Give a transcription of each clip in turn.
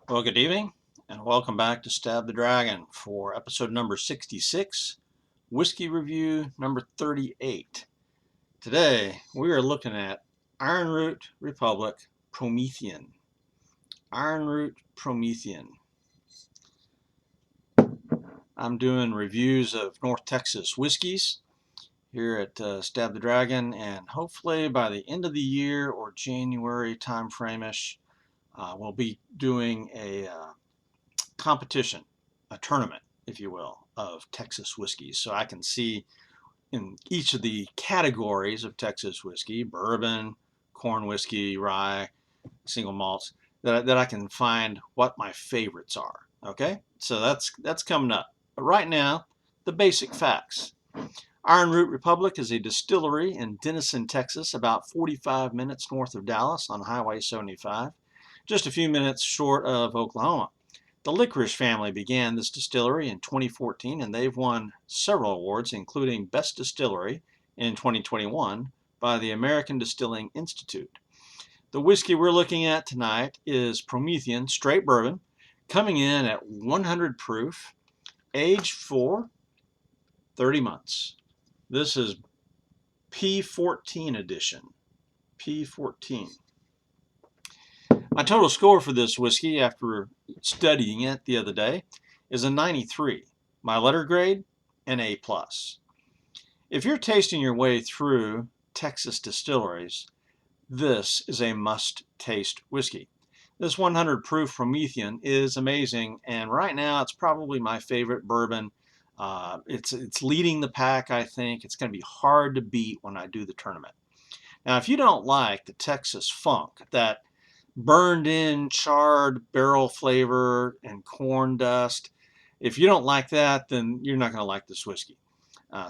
Well, good evening, and welcome back to Stab the Dragon for episode number 66, Whiskey Review number 38. Today, we are looking at Ironroot Republic Promethean. Ironroot Promethean. I'm doing reviews of North Texas whiskeys here at Stab the Dragon, and hopefully by the end of the year or January time frame-ish, we'll be doing a competition, a tournament, if you will, of Texas whiskeys. So I can see in each of the categories of Texas whiskey, bourbon, corn whiskey, rye, single malts, that I can find what my favorites are. Okay, so that's coming up. But right now, the basic facts. Ironroot Republic is a distillery in Denison, Texas, about 45 minutes north of Dallas on Highway 75, just a few minutes short of Oklahoma. The Licorice family began this distillery in 2014, and they've won several awards, including Best Distillery in 2021 by the American Distilling Institute. The whiskey we're looking at tonight is Promethean Straight Bourbon, coming in at 100 proof, aged for 30 months. This is P14 edition. P14. My total score for this whiskey, after studying it the other day, is a 93. My letter grade, an A+. If you're tasting your way through Texas distilleries, this is a must-taste whiskey. This 100 proof Promethean is amazing, and right now it's probably my favorite bourbon. It's leading the pack, I think. It's going to be hard to beat when I do the tournament. Now, if you don't like the Texas funk, that burned in charred barrel flavor and corn dust, if you don't like that, then you're not going to like this whiskey.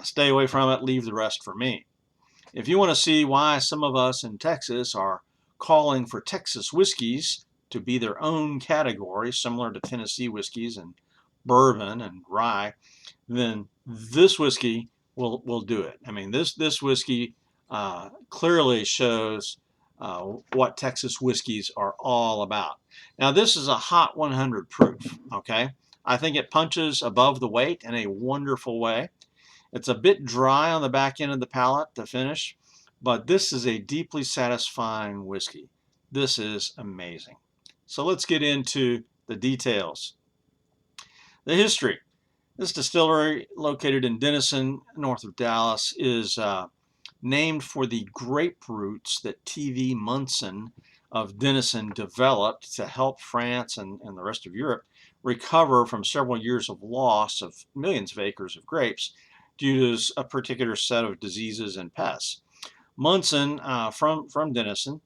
Stay away from it, leave the rest for me. If you want to see why some of us in Texas are calling for Texas whiskeys to be their own category, similar to Tennessee whiskeys and bourbon and rye, then this whiskey will do it. I mean, this whiskey clearly shows what Texas whiskeys are all about. Now, this is a hot 100 proof, okay? I think it punches above the weight in a wonderful way. It's a bit dry on the back end of the palate to finish, but this is a deeply satisfying whiskey. This is amazing. So let's get into the details. The history. This distillery, located in Denison, north of Dallas, is named for the grape roots that T.V. Munson of Denison developed to help France and the rest of Europe recover from several years of loss of millions of acres of grapes due to a particular set of diseases and pests. Munson, from Denison,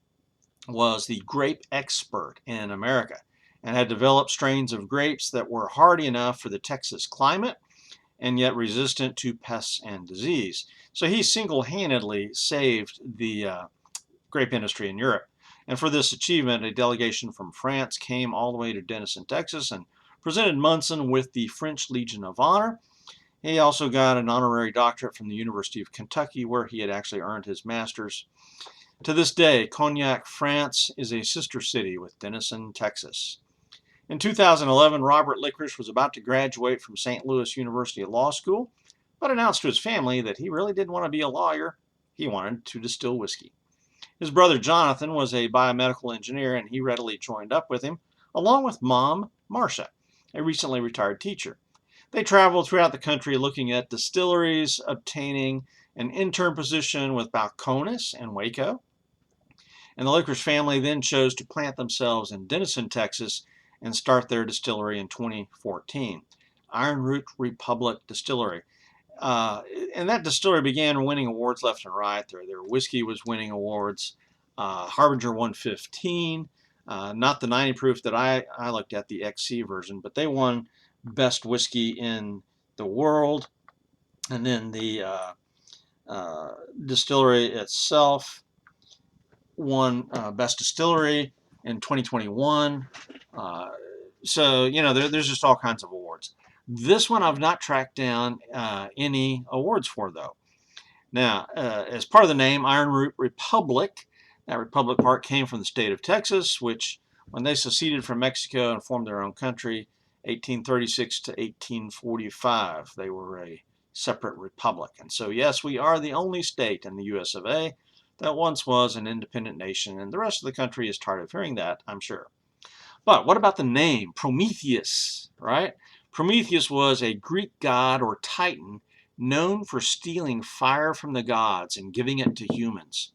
was the grape expert in America and had developed strains of grapes that were hardy enough for the Texas climate and yet resistant to pests and disease. So he single-handedly saved the grape industry in Europe. And for this achievement, a delegation from France came all the way to Denison, Texas, and presented Munson with the French Legion of Honor. He also got an honorary doctorate from the University of Kentucky, where he had actually earned his master's. To this day, Cognac, France is a sister city with Denison, Texas. In 2011, Robert Licorice was about to graduate from St. Louis University Law School, but announced to his family that he really didn't want to be a lawyer. He wanted to distill whiskey. His brother Jonathan was a biomedical engineer, and he readily joined up with him, along with Mom, Marcia, a recently retired teacher. They traveled throughout the country looking at distilleries, obtaining an intern position with Balcones and Waco. And the Licorice family then chose to plant themselves in Denison, Texas, and start their distillery in 2014, Ironroot Republic Distillery. And that distillery began winning awards left and right. Their whiskey was winning awards. Harbinger 115, not the 90 proof that I looked at, the XC version, but they won Best Whiskey in the World. And then the distillery itself won Best Distillery in 2021. So, you know, there's just all kinds of awards. This one I've not tracked down any awards for, though. Now, as part of the name, Ironroot Republic, that Republic part came from the state of Texas, which when they seceded from Mexico and formed their own country, 1836 to 1845. They were a separate republic. And so, yes, we are the only state in the US of A that once was an independent nation, and the rest of the country is tired of hearing that, I'm sure. But what about the name, Prometheus, right? Prometheus was a Greek god or titan known for stealing fire from the gods and giving it to humans.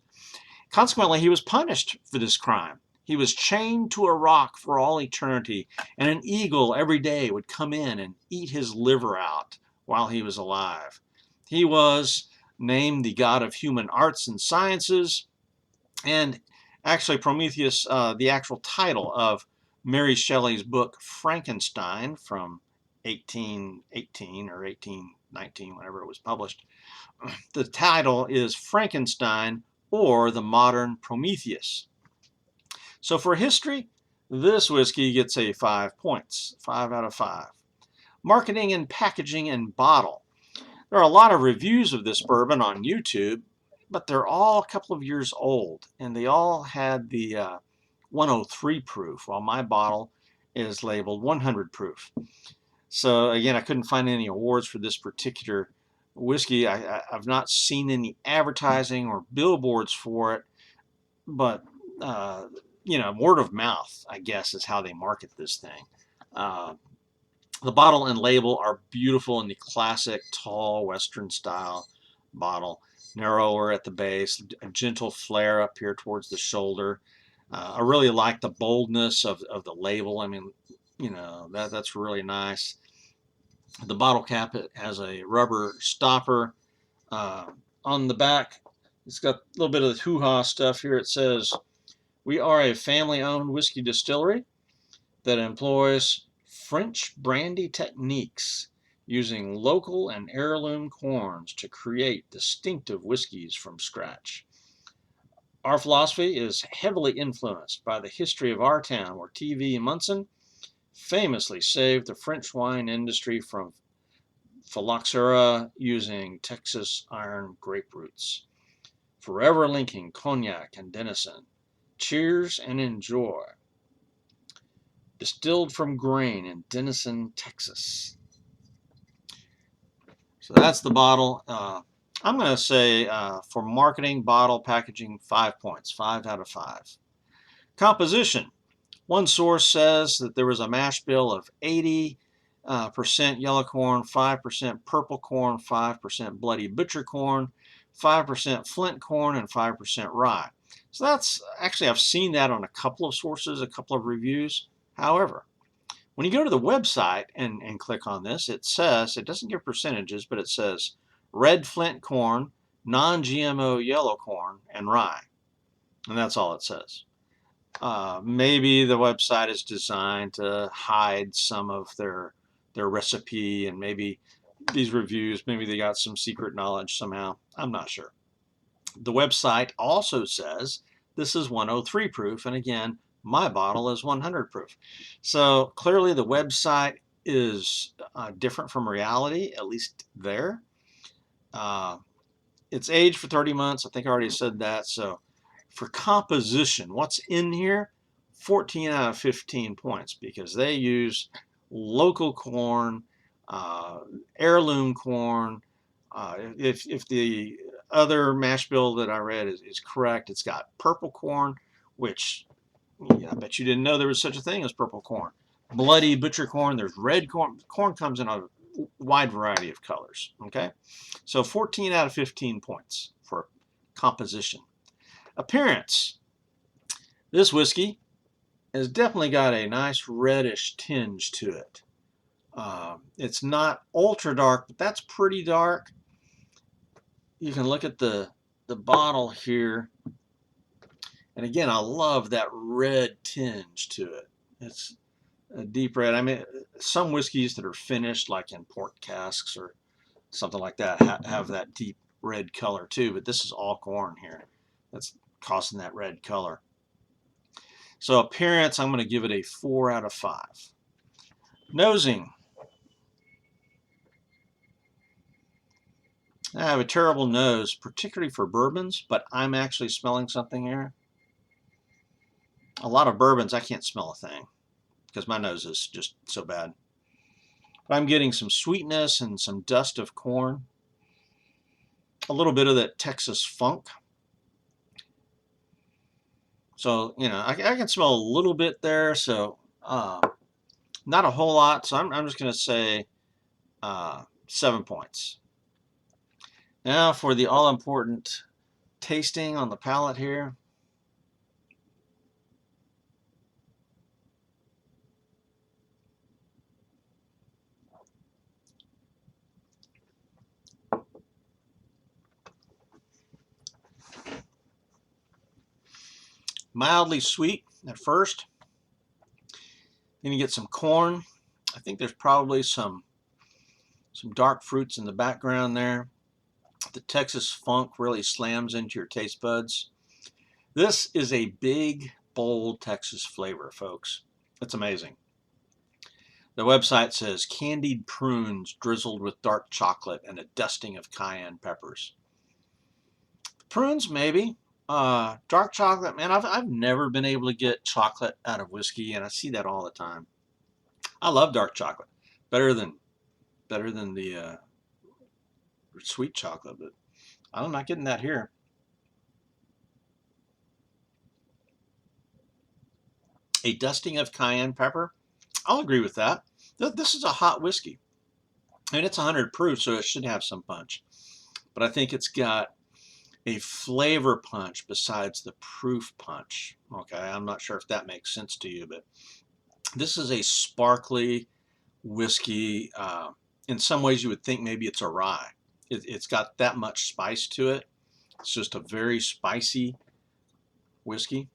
Consequently, he was punished for this crime. He was chained to a rock for all eternity, and an eagle every day would come in and eat his liver out while he was alive. He was named the god of human arts and sciences, and actually Prometheus, the actual title of Mary Shelley's book Frankenstein from 1818 or 1819, whenever it was published, the title is Frankenstein or the Modern Prometheus. So for history, this whiskey gets a 5 points, 5 out of 5. Marketing and packaging and bottle. There are a lot of reviews of this bourbon on YouTube, but they're all a couple of years old, and they all had the 103 proof, while my bottle is labeled 100 proof. So again, I couldn't find any awards for this particular whiskey. I've not seen any advertising or billboards for it, but you know, word of mouth, I guess, is how they market this thing. The bottle and label are beautiful in the classic tall Western style bottle, narrower at the base, a gentle flare up here towards the shoulder. I really like the boldness of the label. I mean, you know, that's really nice. The bottle cap, it has a rubber stopper. On the back, it's got a little bit of the hoo-ha stuff here. It says, "We are a family-owned whiskey distillery that employs French brandy techniques using local and heirloom corns to create distinctive whiskeys from scratch. Our philosophy is heavily influenced by the history of our town, where T.V. Munson famously saved the French wine industry from phylloxera using Texas iron grapefruits. Forever linking cognac and Denison. Cheers and enjoy. Distilled from grain in Denison, Texas." So that's the bottle. I'm going to say for marketing, bottle, packaging, 5 points, 5 out of 5. Composition. One source says that there was a mash bill of 80% yellow corn, 5% purple corn, 5% bloody butcher corn, 5% flint corn, and 5% rye. So that's actually, I've seen that on a couple of sources, a couple of reviews. However, when you go to the website and click on this, it says, it doesn't give percentages, but it says red flint corn, non-GMO yellow corn, and rye. And that's all it says. Maybe the website is designed to hide some of their recipe, and maybe these reviews, maybe they got some secret knowledge somehow. I'm not sure. The website also says this is 103 proof, and again, my bottle is 100 proof. So clearly the website is different from reality, at least there. It's aged for 30 months. I think I already said that. So for composition, what's in here? 14 out of 15 points, because they use local corn, heirloom corn. If the other mash bill that I read is correct, it's got purple corn, which I bet you didn't know there was such a thing as purple corn. Bloody butcher corn, there's red corn. Corn comes in a wide variety of colors. Okay, so 14 out of 15 points for composition. Appearance. This whiskey has definitely got a nice reddish tinge to it. It's not ultra dark, but that's pretty dark. You can look at the bottle here. And again, I love that red tinge to it. It's a deep red. I mean, some whiskeys that are finished, like in port casks or something like that, have that deep red color too, but this is all corn here. That's causing that red color. So appearance, I'm going to give it a 4 out of 5. Nosing. I have a terrible nose, particularly for bourbons, but I'm actually smelling something here. A lot of bourbons, I can't smell a thing because my nose is just so bad. But I'm getting some sweetness and some dust of corn. A little bit of that Texas funk. So, you know, I can smell a little bit there. So, not a whole lot. So I'm just going to say 7 points. Now for the all-important tasting on the palate here. Mildly sweet at first. Then you get some corn. I think there's probably some dark fruits in the background there. The Texas funk really slams into your taste buds. This is a big, bold Texas flavor, folks. It's amazing. The website says candied prunes drizzled with dark chocolate and a dusting of cayenne peppers. Prunes, maybe. Dark chocolate, man, I've never been able to get chocolate out of whiskey, and I see that all the time. I love dark chocolate. Better than the sweet chocolate, but I'm not getting that here. A dusting of cayenne pepper. I'll agree with that. This is a hot whiskey. I mean, it's 100 proof, so it should have some punch. But I think it's got a flavor punch besides the proof punch. Okay, I'm not sure if that makes sense to you, but this is a sparkly whiskey. In some ways, you would think maybe it's a rye. It's got that much spice to it. It's just a very spicy whiskey.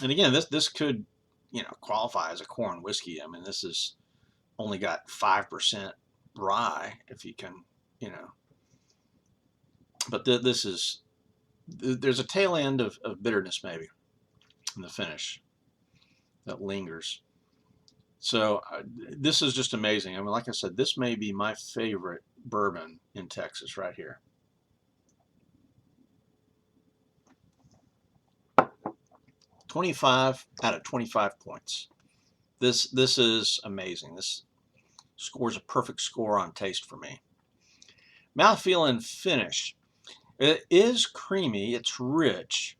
And again, this could, you know, qualify as a corn whiskey. I mean, this is only got 5% rye, if you can, you know. But this is, there's a tail end of bitterness maybe in the finish that lingers. So this is just amazing. I mean, like I said, this may be my favorite bourbon in Texas right here. 25 out of 25 points. This is amazing. This scores a perfect score on taste for me. Mouthfeel and finish. It is creamy, it's rich,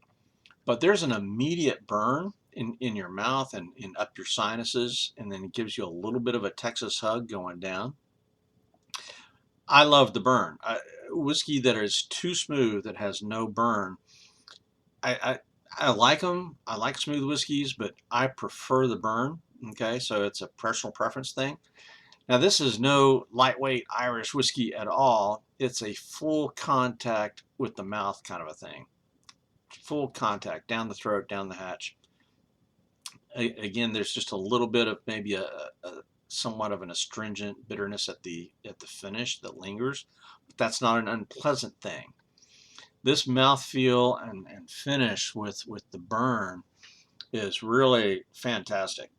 but there's an immediate burn in your mouth and up your sinuses, and then it gives you a little bit of a Texas hug going down. I love the burn. Whiskey that is too smooth, that has no burn, I like them. I like smooth whiskeys, but I prefer the burn. Okay, so it's a personal preference thing. Now, this is no lightweight Irish whiskey at all. It's a full contact with the mouth kind of a thing. Full contact, down the throat, down the hatch. Again, there's just a little bit of maybe a somewhat of an astringent bitterness at the finish that lingers, but that's not an unpleasant thing. This mouthfeel and finish with the burn is really fantastic.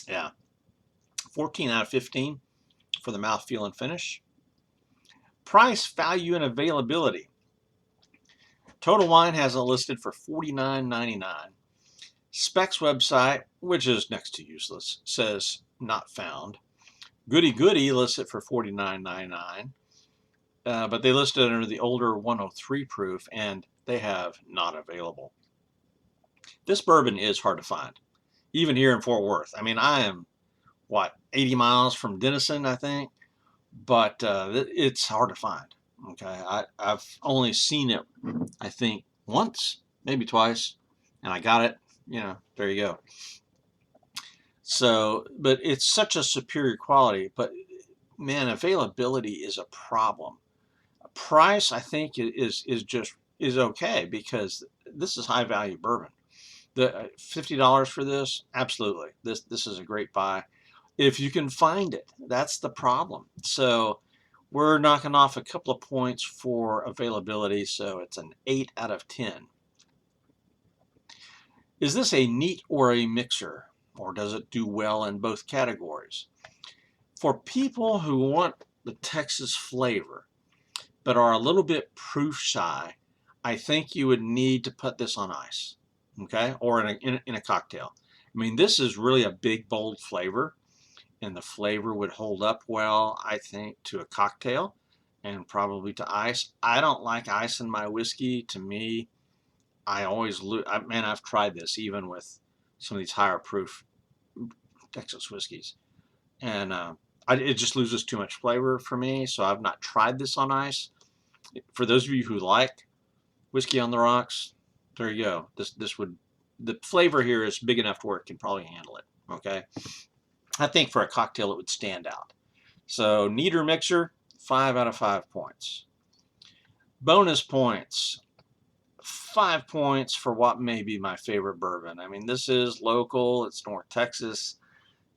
Yeah, 14 out of 15 for the mouthfeel and finish. Price, value, and availability. Total Wine has it listed for $49.99. Specs website, which is next to useless, says not found. Goody Goody lists it for $49.99, but they listed it under the older 103 proof, and they have not available. This bourbon is hard to find, even here in Fort Worth. I mean, I am, 80 miles from Denison, I think, but it's hard to find. Okay, I've only seen it, I think, once, maybe twice, and I got it. You know, there you go. So, but it's such a superior quality, but man, availability is a problem. Price, I think, is okay because this is high value bourbon. The $50 for this, absolutely. This is a great buy if you can find it. That's the problem. So we're knocking off a couple of points for availability, so it's an 8 out of 10. Is this a neat or a mixer, or does it do well in both categories? For people who want the Texas flavor, but are a little bit proof shy, I think you would need to put this on ice, okay, or in a cocktail. I mean, this is really a big, bold flavor, and the flavor would hold up well, I think, to a cocktail and probably to ice. I don't like ice in my whiskey. To me, I always lose. Man, I've tried this even with some of these higher proof Texas whiskeys, and it just loses too much flavor for me. So I've not tried this on ice. For those of you who like whiskey on the rocks, there you go. The flavor here is big enough to where it can probably handle it. Okay, I think for a cocktail it would stand out. So neater mixer, 5 out of 5 points. Bonus points. 5 points for what may be my favorite bourbon. I mean, this is local. It's North Texas.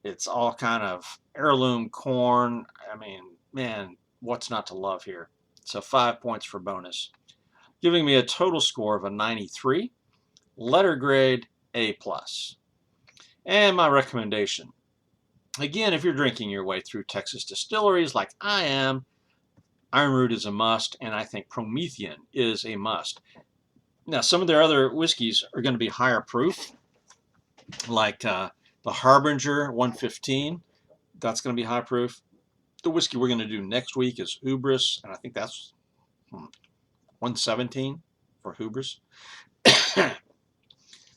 It's all kind of heirloom corn. I mean, man, what's not to love here? So 5 points for bonus, giving me a total score of a 93, letter grade A+. And my recommendation. Again, if you're drinking your way through Texas distilleries like I am, Ironroot is a must, and I think Promethean is a must. Now, some of their other whiskeys are going to be higher proof, like the Harbinger 115. That's going to be high proof. The whiskey we're going to do next week is Hubris, and I think that's 117 for Hubris.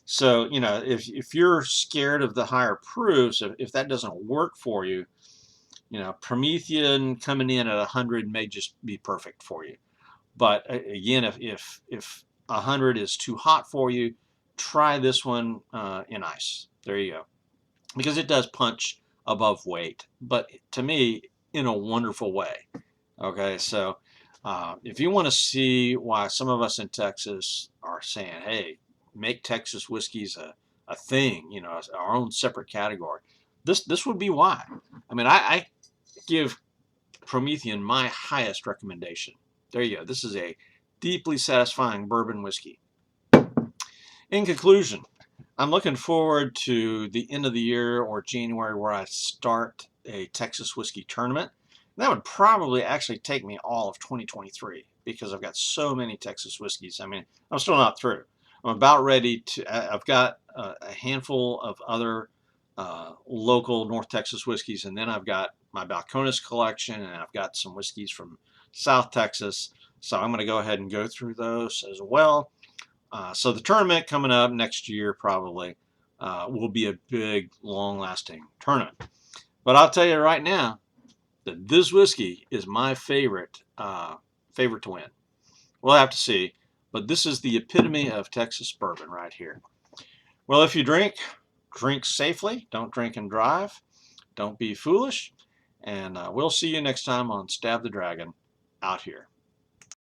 So, you know, if you're scared of the higher proofs, if that doesn't work for you, you know, Promethean coming in at 100 may just be perfect for you. But again, if 100 is too hot for you, try this one in ice. There you go. Because it does punch above weight, but to me, in a wonderful way. Okay, so if you want to see why some of us in Texas are saying, hey, make Texas whiskeys a thing, you know, our own separate category, this would be why. I mean, I give Promethean my highest recommendation. There you go. This is a deeply satisfying bourbon whiskey. In conclusion, I'm looking forward to the end of the year or January where I start a Texas whiskey tournament. That would probably actually take me all of 2023 because I've got so many Texas whiskeys. I mean, I'm still not through. I'm about ready to, I've got a handful of other local North Texas whiskeys, and then I've got my Balcones collection, and I've got some whiskeys from South Texas. So I'm going to go ahead and go through those as well. So the tournament coming up next year probably will be a big, long-lasting tournament. But I'll tell you right now that this whiskey is my favorite to win. We'll have to see. But this is the epitome of Texas bourbon right here. Well, if you drink safely. Don't drink and drive. Don't be foolish. And we'll see you next time on Stab the Dragon out here.